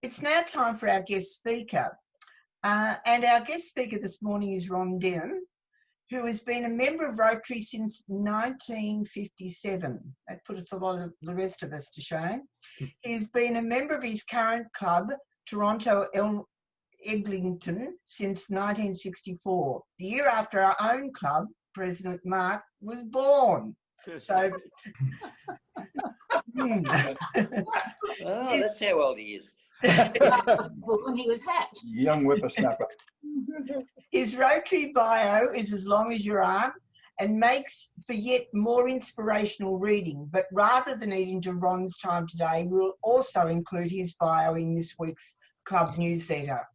It's now time for our guest speaker. And our guest speaker this morning is Ron Denham, who has been a member of Rotary since 1957. That put us a lot of the rest of us to shame. He's been a member of his current club, Toronto Eglinton, since 1964, the year after our own club, President Mark, was born. So, oh, that's how old he is. When he was hatched. Young whippersnapper. His Rotary bio is as long as your arm and makes for yet more inspirational reading. But rather than eat into Ron's time today, we'll also include his bio in this week's club newsletter.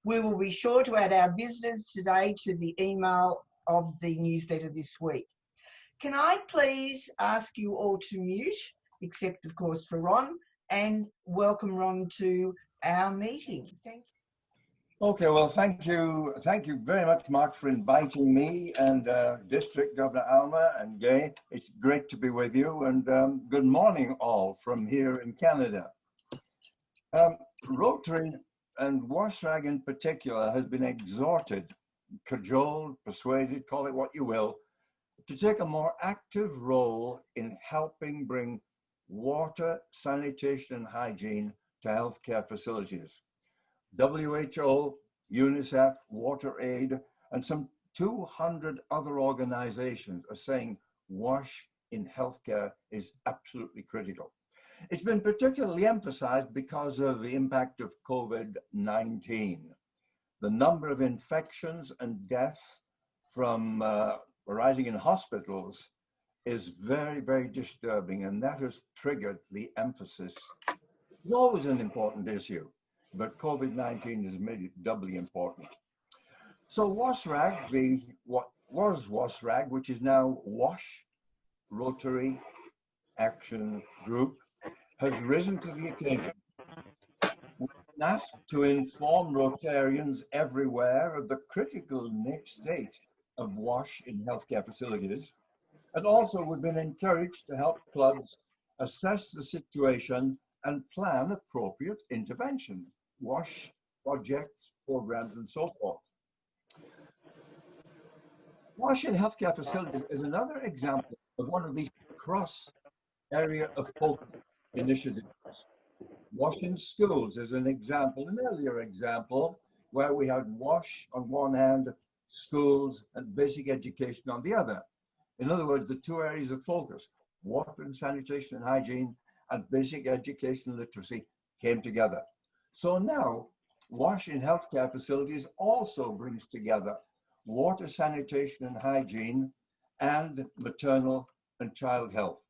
We will be sure to add our visitors today to the email of the newsletter this week. Can I please ask you all to mute, except of course for Ron, and welcome Ron to our meeting. Thank you. Okay, well, thank you very much, Mark, for inviting me and District Governor Alma and Gay. It's great to be with you, and good morning all from here in Canada. Rotary and WashRag in particular has been exhorted, cajoled, persuaded, call it what you will, to take a more active role in helping bring water, sanitation and hygiene to healthcare facilities. WHO, UNICEF, WaterAid, and some 200 other organizations are saying WASH in healthcare is absolutely critical. It's been particularly emphasized because of the impact of COVID-19. The number of infections and deaths from arising in hospitals is very, very disturbing, and that has triggered the emphasis. It's always an important issue, but COVID-19 has made it doubly important. So WashRag, what was WashRag, which is now WASH, Rotary Action Group, has risen to the occasion. We've been asked to inform Rotarians everywhere of the critical state of WASH in healthcare facilities. And also we've been encouraged to help clubs assess the situation and plan appropriate intervention, WASH projects, programs, and so forth. WASH in healthcare facilities is another example of one of these cross area of focus initiatives. WASH in schools is an example, an earlier example, where we had WASH on one hand, schools and basic education on the other. In other words, the two areas of focus, water and sanitation and hygiene and basic education and literacy, came together. So now, WASH in healthcare facilities also brings together water, sanitation and hygiene and maternal and child health.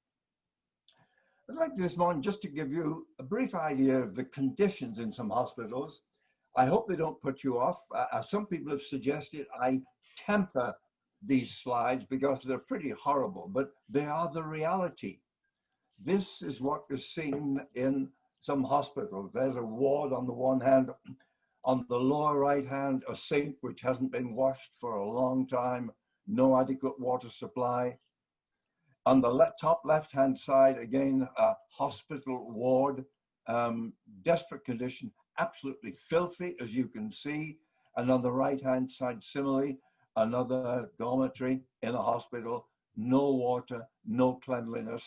I'd like this morning just to give you a brief idea of the conditions in some hospitals. I hope they don't put you off. Some people have suggested I temper these slides because they're pretty horrible, but they are the reality. This is what is seen in some hospitals. There's a ward on the one hand, on the lower right hand, a sink which hasn't been washed for a long time, no adequate water supply. On the top left-hand side, again, a hospital ward, desperate condition, absolutely filthy, as you can see. And on the right-hand side, similarly, another dormitory in a hospital, no water, no cleanliness.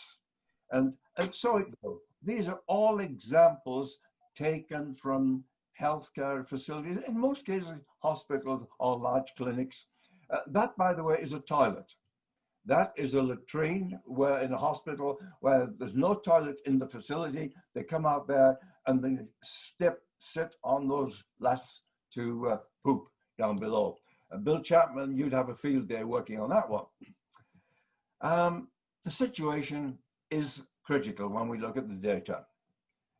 And so it goes. These are all examples taken from healthcare facilities, in most cases, hospitals or large clinics. That, by the way, is a toilet. That is a latrine where in a hospital where there's no toilet in the facility, they come out there and they sit on those lats to poop down below. Bill Chapman, you'd have a field day working on that one. The situation is critical when we look at the data.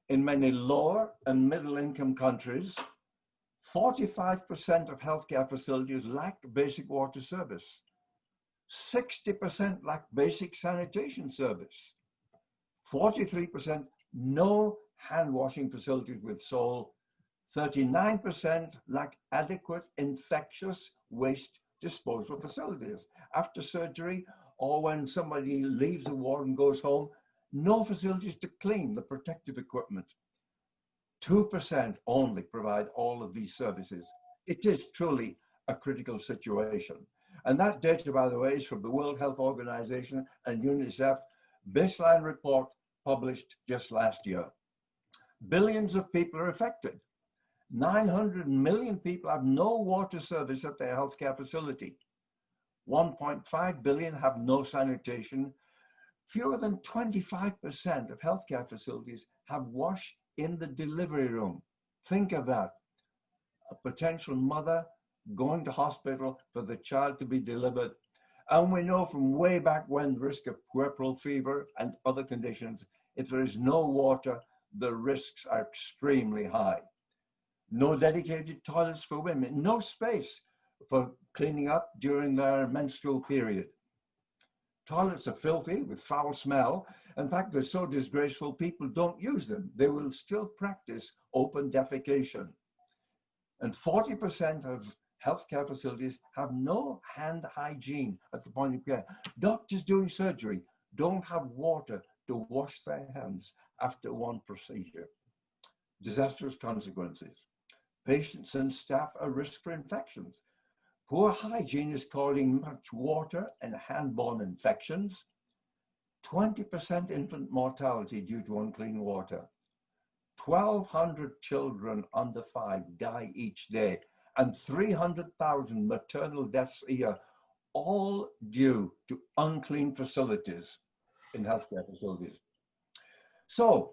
In many lower and middle income countries, 45% of healthcare facilities lack basic water service. 60% lack basic sanitation service. 43% no hand washing facilities with sole. 39% lack adequate infectious waste disposal facilities. After surgery or when somebody leaves the ward and goes home, no facilities to clean the protective equipment. 2% only provide all of these services. It is truly a critical situation. And that data, by the way, is from the World Health Organization and UNICEF baseline report published just last year. Billions of people are affected. 900 million people have no water service at their healthcare facility. 1.5 billion have no sanitation. Fewer than 25% of healthcare facilities have wash in the delivery room. Think of that. A potential mother going to hospital for the child to be delivered. And we know from way back when the risk of puerperal fever and other conditions, if there is no water, the risks are extremely high. No dedicated toilets for women, no space for cleaning up during their menstrual period. Toilets are filthy with foul smell. In fact, they're so disgraceful, people don't use them. They will still practice open defecation. And 40% of healthcare facilities have no hand hygiene at the point of care. Doctors doing surgery don't have water to wash their hands after one procedure. Disastrous consequences. Patients and staff are at risk for infections. Poor hygiene is causing much water and hand-borne infections. 20% infant mortality due to unclean water. 1,200 children under 5 die each day, and 300,000 maternal deaths a year, all due to unclean facilities in healthcare facilities. So,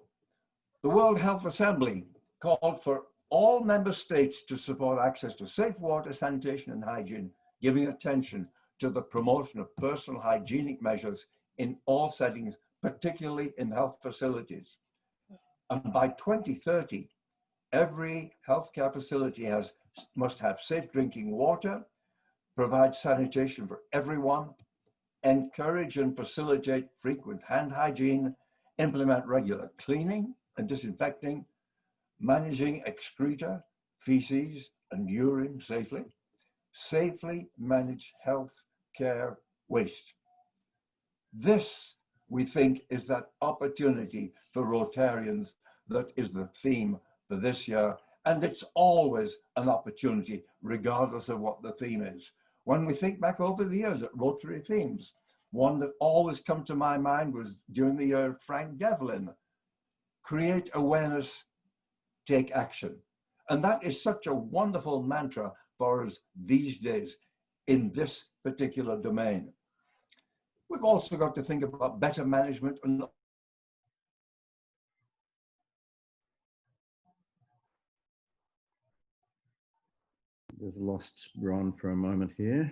the World Health Assembly called for all member states to support access to safe water, sanitation and hygiene, giving attention to the promotion of personal hygienic measures in all settings, particularly in health facilities. And by 2030, every healthcare facility must have safe drinking water, provide sanitation for everyone, encourage and facilitate frequent hand hygiene, implement regular cleaning and disinfecting, managing excreta, feces, and urine safely manage health care waste. This, we think, is that opportunity for Rotarians that is the theme for this year, and it's always an opportunity, regardless of what the theme is. When we think back over the years at Rotary themes, one that always comes to my mind was during the year of Frank Devlin, create awareness, take action. And that is such a wonderful mantra for us these days in this particular domain. We've also got to think about better management and just lost Ron for a moment here.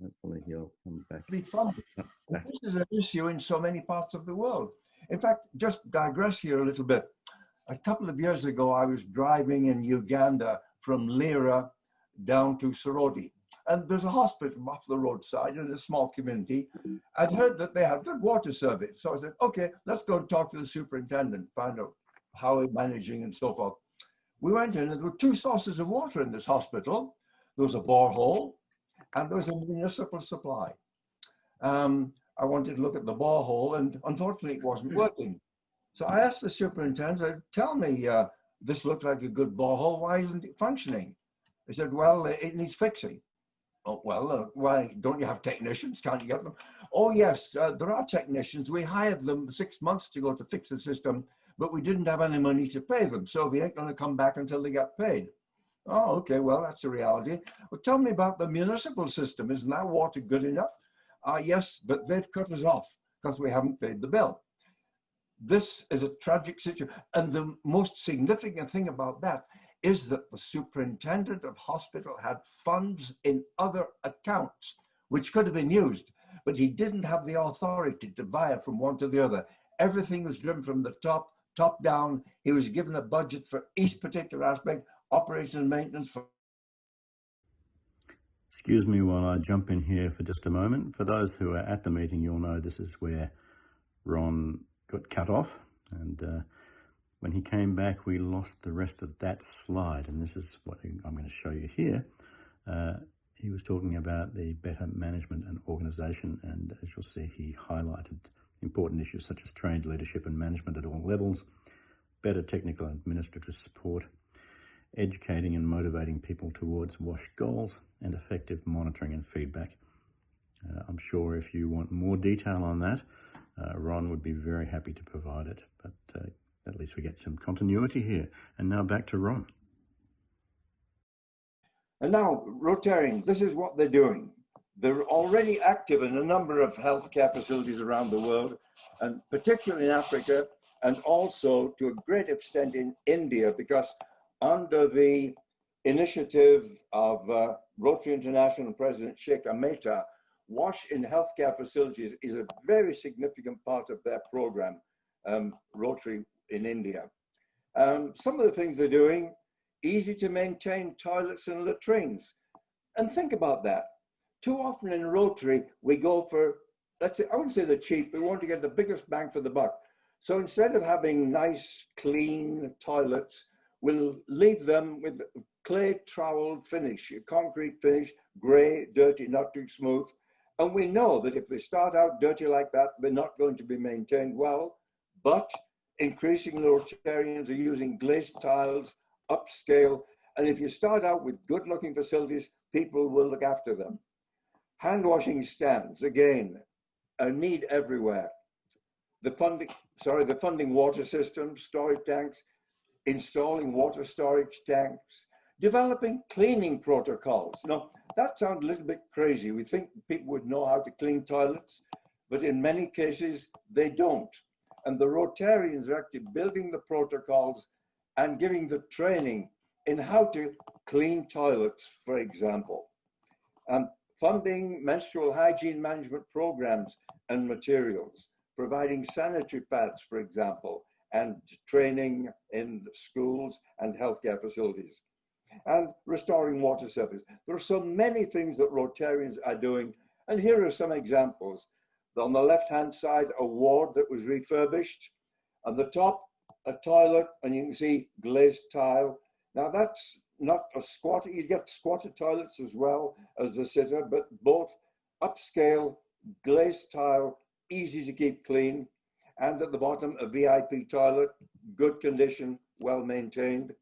Hopefully he'll come back. be funded. This is an issue in so many parts of the world. In fact, just digress here a little bit. A couple of years ago, I was driving in Uganda from Lira down to Soroti. And there's a hospital off the roadside in a small community. I'd heard that they had good water service. So I said, okay, let's go and talk to the superintendent, find out how he's managing and so forth. We went in and there were two sources of water in this hospital. There was a borehole and there was a municipal supply. I wanted to look at the borehole and unfortunately it wasn't working. So I asked the superintendent, tell me, this looked like a good borehole, why isn't it functioning? He said, well, it needs fixing. Oh, well, why don't you have technicians? Can't you get them? Oh, yes, there are technicians. We hired them 6 months ago to fix the system, but we didn't have any money to pay them. So they ain't going to come back until they get paid. Oh, okay, well, that's the reality. Well, tell me about the municipal system. Isn't that water good enough? Yes, but they've cut us off because we haven't paid the bill. This is a tragic situation. And the most significant thing about that is that the superintendent of hospital had funds in other accounts, which could have been used, but he didn't have the authority to via from one to the other. Everything was driven from the top down. He was given a budget for each particular aspect, operation and maintenance. Excuse me while I jump in here for just a moment. For those who are at the meeting, you'll know this is where Ron got cut off, and when he came back, we lost the rest of that slide, and this is what I'm going to show you here. He was talking about the better management and organisation, and as you'll see, he highlighted important issues such as trained leadership and management at all levels, better technical and administrative support, educating and motivating people towards WASH goals, and effective monitoring and feedback. I'm sure if you want more detail on that, Ron would be very happy to provide it, but at least we get some continuity here. And now back to Ron. And now, Rotarians, this is what they're doing. They're already active in a number of healthcare facilities around the world, and particularly in Africa, and also to a great extent in India, because under the initiative of Rotary International and President Sheikh Ameta, WASH in healthcare facilities is a very significant part of their program, Rotary in India. Some of the things they're doing: easy to maintain toilets and latrines. And think about that. Too often in Rotary, we go for, let's say, I wouldn't say the cheap, we want to get the biggest bang for the buck. So instead of having nice, clean toilets, we'll leave them with clay trowel finish, concrete finish, gray, dirty, not too smooth. And we know that if they start out dirty like that, they're not going to be maintained well. But increasingly, Rotarians are using glazed tiles, upscale. And if you start out with good-looking facilities, people will look after them. Hand washing stands, again, a need everywhere. The funding water systems, storage tanks, installing water storage tanks, developing cleaning protocols. Now, that sounds a little bit crazy. We think people would know how to clean toilets, but in many cases, they don't. And the Rotarians are actually building the protocols and giving the training in how to clean toilets, for example. Funding menstrual hygiene management programs and materials, providing sanitary pads, for example, and training in schools and healthcare facilities, and restoring water surface. There are so many things that Rotarians are doing, and here are some examples. On the left-hand side, a ward that was refurbished. On the top, a toilet, and you can see glazed tile. Now that's not a squatter, you get squatter toilets as well as the sitter, but both upscale, glazed tile, easy to keep clean. And at the bottom, a VIP toilet, good condition, well maintained.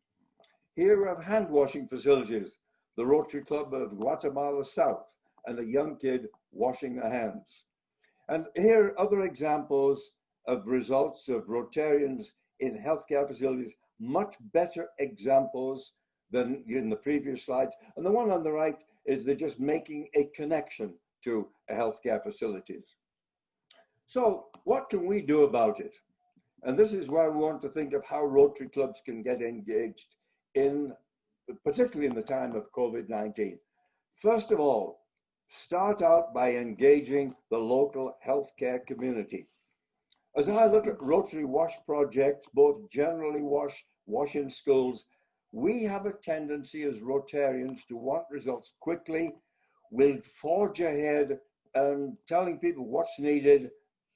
Here we have hand washing facilities, the Rotary Club of Guatemala South, and a young kid washing their hands. And here are other examples of results of Rotarians in healthcare facilities, much better examples than in the previous slides. And the one on the right is they're just making a connection to healthcare facilities. So what can we do about it? And this is why we want to think of how Rotary clubs can get engaged in, particularly in the time of COVID-19. First of all, start out by engaging the local healthcare community. As I look at Rotary WASH projects, both generally WASH in schools, we have a tendency as Rotarians to want results quickly. We'll forge ahead and telling people what's needed,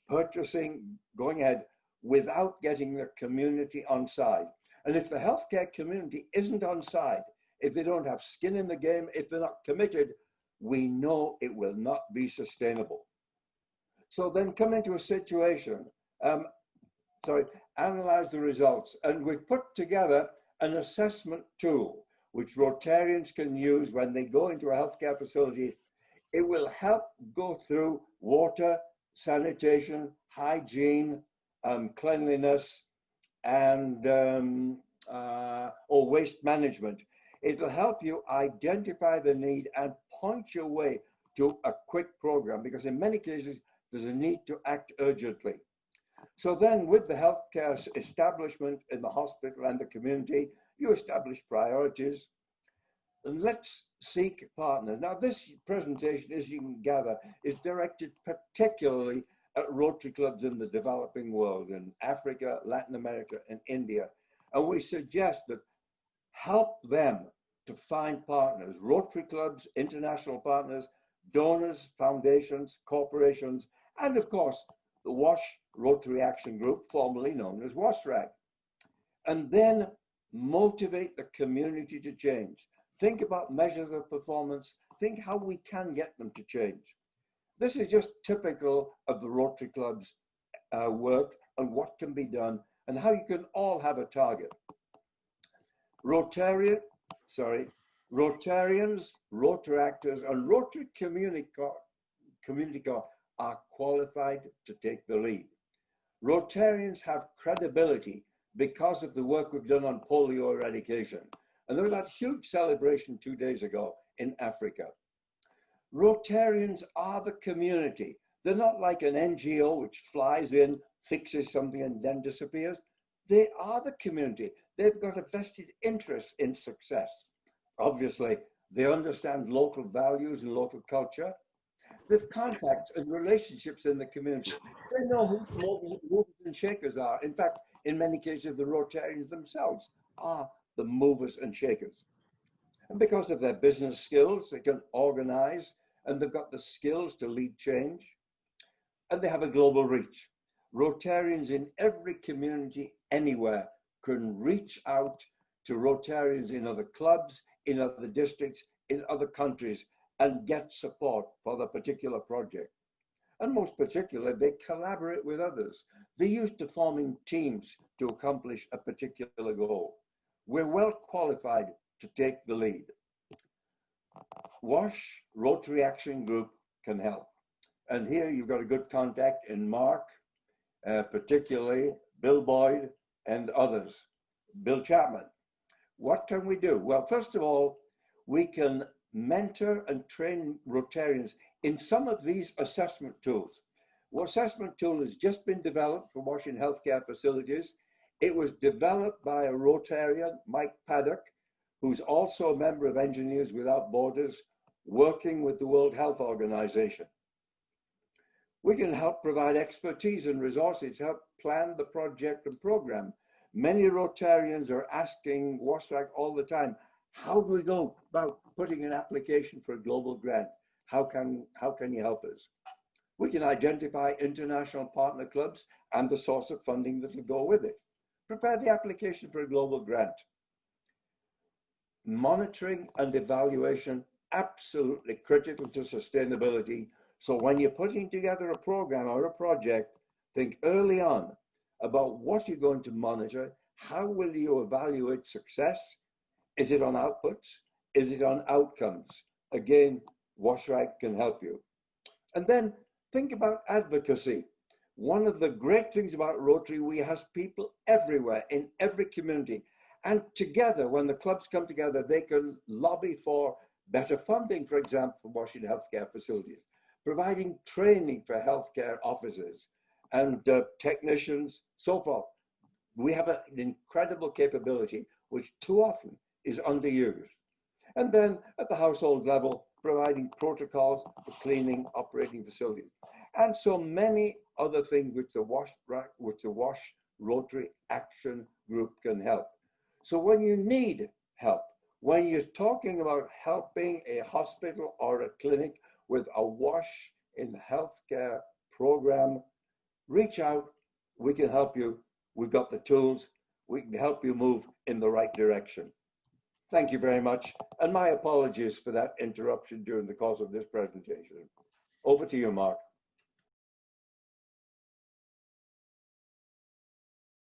purchasing, going ahead, without getting the community on side. And if the healthcare community isn't on side, if they don't have skin in the game, if they're not committed, we know it will not be sustainable. So then come into a situation, analyze the results. And we've put together an assessment tool, which Rotarians can use when they go into a healthcare facility. It will help go through water, sanitation, hygiene, cleanliness, and or waste management. It'll help you identify the need and point your way to a quick program, because in many cases, there's a need to act urgently. So then with the healthcare establishment in the hospital and the community, you establish priorities. And let's seek partners. Now this presentation, as you can gather, is directed particularly at Rotary clubs in the developing world, in Africa, Latin America, and India. And we suggest that help them to find partners, Rotary clubs, international partners, donors, foundations, corporations, and of course, the WASH Rotary Action Group, formerly known as WASHRAG. And then motivate the community to change. Think about measures of performance. Think how we can get them to change. This is just typical of the Rotary Club's work and what can be done and how you can all have a target. Rotarians, Rotaractors, and Rotary Community Corps are qualified to take the lead. Rotarians have credibility because of the work we've done on polio eradication. And there was that huge celebration 2 days ago in Africa. Rotarians are the community. They're not like an NGO which flies in, fixes something, and then disappears. They are the community. They've got a vested interest in success. Obviously, they understand local values and local culture. They've contacts and relationships in the community. They know who the movers and shakers are. In fact, in many cases, the Rotarians themselves are the movers and shakers. And because of their business skills, they can organize, and they've got the skills to lead change. And they have a global reach. Rotarians in every community, anywhere, can reach out to Rotarians in other clubs, in other districts, in other countries, and get support for the particular project. And most particularly, they collaborate with others. They're used to forming teams to accomplish a particular goal. We're well qualified to take the lead. WASH, Rotary Action Group, can help. And here you've got a good contact in Mark, particularly Bill Boyd and others, Bill Chapman. What can we do? Well, first of all, we can mentor and train Rotarians in some of these assessment tools. Well, assessment tool has just been developed for washing healthcare facilities. It was developed by a Rotarian, Mike Paddock, who's also a member of Engineers Without Borders, working with the World Health Organization. We can help provide expertise and resources to help plan the project and program. Many Rotarians are asking WASRAC all the time, how do we go about putting an application for a global grant? How can you help us? We can identify international partner clubs and the source of funding that will go with it. Prepare the application for a global grant. Monitoring and evaluation, absolutely critical to sustainability. So when you're putting together a program or a project, think early on about what you're going to monitor. How will you evaluate success? Is it on outputs? Is it on outcomes? Again, WASRAC can help you. And then think about advocacy. One of the great things about Rotary, we have people everywhere in every community. And together, when the clubs come together, they can lobby for better funding, for example, for washing healthcare facilities, providing training for healthcare officers and technicians, so forth. We have an incredible capability, which too often is underused. And then at the household level, providing protocols for cleaning, operating facilities, and so many other things which the WASH Rotary Action Group can help. So when you need help, when you're talking about helping a hospital or a clinic with a WASH in healthcare program, reach out, we can help you. We've got the tools, we can help you move in the right direction. Thank you very much, and my apologies for that interruption during the course of this presentation. Over to you, Mark.